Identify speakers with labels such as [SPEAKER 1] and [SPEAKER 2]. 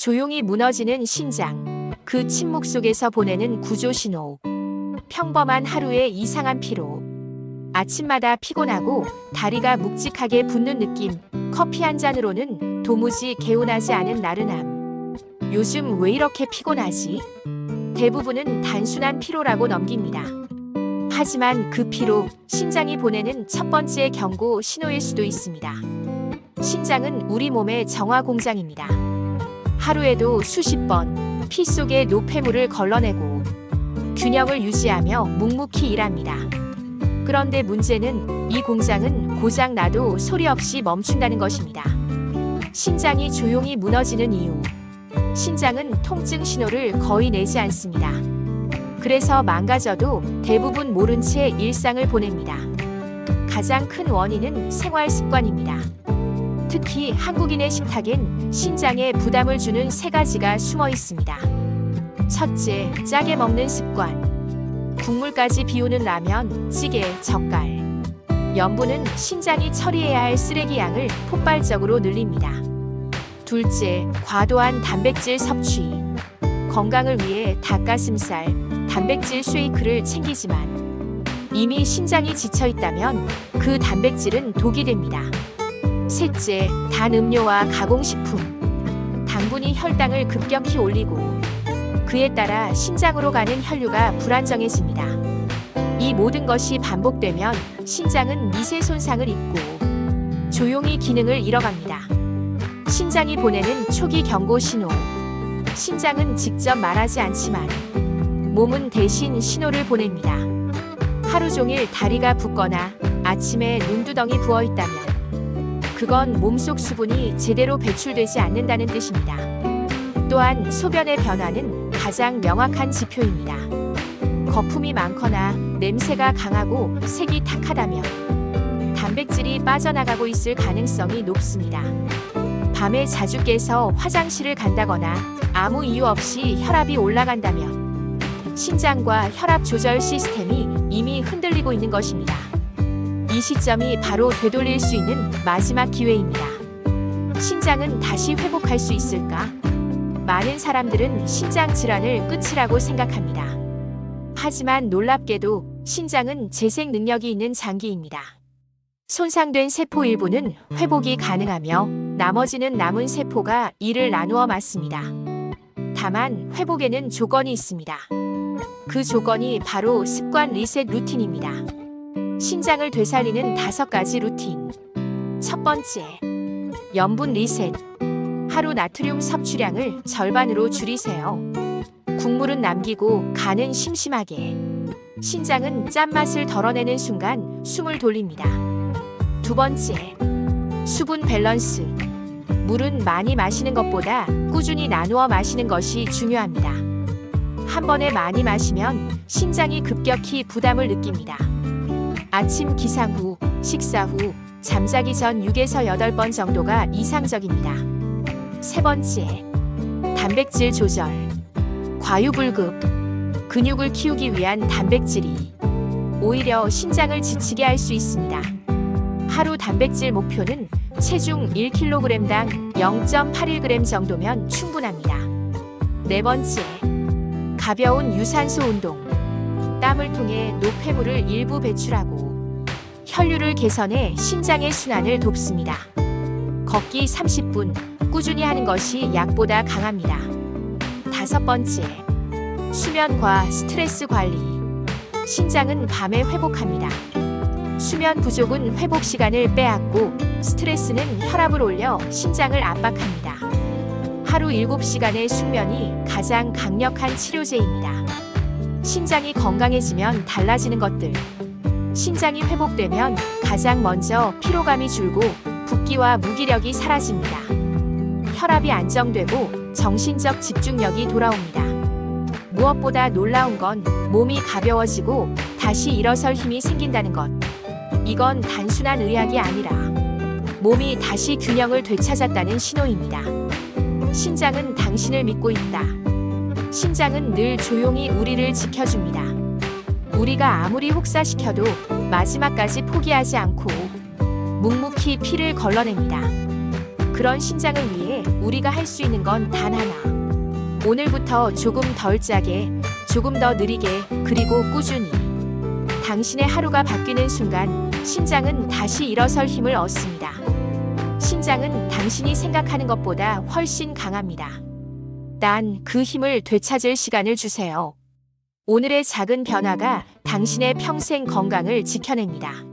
[SPEAKER 1] 조용히 무너지는 신장, 그 침묵 속에서 보내는 구조신호. 평범한 하루의 이상한 피로. 아침마다 피곤하고 다리가 묵직하게 붓는 느낌, 커피 한 잔으로는 도무지 개운하지 않은 나른함. 요즘 왜 이렇게 피곤하지? 대부분은 단순한 피로라고 넘깁니다. 하지만 그 피로, 신장이 보내는 첫 번째 경고 신호일 수도 있습니다. 신장은 우리 몸의 정화 공장입니다. 하루에도 수십 번 피 속의 노폐물을 걸러내고 균형을 유지하며 묵묵히 일합니다. 그런데 문제는 이 공장은 고장 나도 소리 없이 멈춘다는 것입니다. 신장이 조용히 무너지는 이유. 신장은 통증 신호를 거의 내지 않습니다. 그래서 망가져도 대부분 모른 채 일상을 보냅니다. 가장 큰 원인은 생활 습관입니다. 특히 한국인의 식탁엔 신장에 부담을 주는 3가지가 숨어 있습니다. 첫째, 짜게 먹는 습관. 국물까지 비우는 라면, 찌개, 젓갈. 염분은 신장이 처리해야 할 쓰레기 양을 폭발적으로 늘립니다. 둘째, 과도한 단백질 섭취. 건강을 위해 닭가슴살, 단백질 쉐이크를 챙기지만 이미 신장이 지쳐 있다면 그 단백질은 독이 됩니다. 셋째, 단 음료와 가공식품. 당분이 혈당을 급격히 올리고 그에 따라 신장으로 가는 혈류가 불안정해집니다. 이 모든 것이 반복되면 신장은 미세 손상을 입고 조용히 기능을 잃어갑니다. 신장이 보내는 초기 경고 신호. 신장은 직접 말하지 않지만 몸은 대신 신호를 보냅니다. 하루 종일 다리가 붓거나 아침에 눈두덩이 부어 있다면 그건 몸속 수분이 제대로 배출되지 않는다는 뜻입니다. 또한 소변의 변화는 가장 명확한 지표입니다. 거품이 많거나 냄새가 강하고 색이 탁하다면 단백질이 빠져나가고 있을 가능성이 높습니다. 밤에 자주 깨서 화장실을 간다거나 아무 이유 없이 혈압이 올라간다면 신장과 혈압 조절 시스템이 이미 흔들리고 있는 것입니다. 이 시점이 바로 되돌릴 수 있는 마지막 기회입니다. 신장은 다시 회복할 수 있을까? 많은 사람들은 신장 질환을 끝이라고 생각합니다. 하지만 놀랍게도 신장은 재생 능력이 있는 장기입니다. 손상된 세포 일부는 회복이 가능하며 나머지는 남은 세포가 이를 나누어 맞습니다. 다만 회복에는 조건이 있습니다. 그 조건이 바로 습관 리셋 루틴입니다. 신장을 되살리는 5가지 루틴. 첫 번째, 염분 리셋. 하루 나트륨 섭취량을 절반으로 줄이세요. 국물은 남기고 간은 심심하게. 신장은 짠맛을 덜어내는 순간 숨을 돌립니다. 두 번째, 수분 밸런스. 물은 많이 마시는 것보다 꾸준히 나누어 마시는 것이 중요합니다. 한 번에 많이 마시면 신장이 급격히 부담을 느낍니다. 아침 기상 후, 식사 후, 잠자기 전 6에서 8번 정도가 이상적입니다. 세 번째, 단백질 조절. 과유불급. 근육을 키우기 위한 단백질이 오히려 신장을 지치게 할 수 있습니다. 하루 단백질 목표는 체중 1kg당 0.81g 정도면 충분합니다. 네 번째, 가벼운 유산소 운동. 땀을 통해 노폐물을 일부 배출하고 혈류를 개선해 신장의 순환을 돕습니다. 걷기 30분, 꾸준히 하는 것이 약보다 강합니다. 다섯 번째, 수면과 스트레스 관리. 신장은 밤에 회복합니다. 수면 부족은 회복 시간을 빼앗고 스트레스는 혈압을 올려 신장을 압박합니다. 하루 7시간의 숙면이 가장 강력한 치료제입니다. 신장이 건강해지면 달라지는 것들. 신장이 회복되면 가장 먼저 피로감이 줄고 붓기와 무기력이 사라집니다. 혈압이 안정되고 정신적 집중력이 돌아옵니다. 무엇보다 놀라운 건 몸이 가벼워지고 다시 일어설 힘이 생긴다는 것. 이건 단순한 의학이 아니라 몸이 다시 균형을 되찾았다는 신호입니다. 신장은 당신을 믿고 있다. 신장은 늘 조용히 우리를 지켜줍니다. 우리가 아무리 혹사시켜도 마지막까지 포기하지 않고 묵묵히 피를 걸러냅니다. 그런 신장을 위해 우리가 할 수 있는 건 단 하나. 오늘부터 조금 덜 짜게, 조금 더 느리게, 그리고 꾸준히. 당신의 하루가 바뀌는 순간 신장은 다시 일어설 힘을 얻습니다. 신장은 당신이 생각하는 것보다 훨씬 강합니다. 단 그 힘을 되찾을 시간을 주세요. 오늘의 작은 변화가 당신의 평생 건강을 지켜냅니다.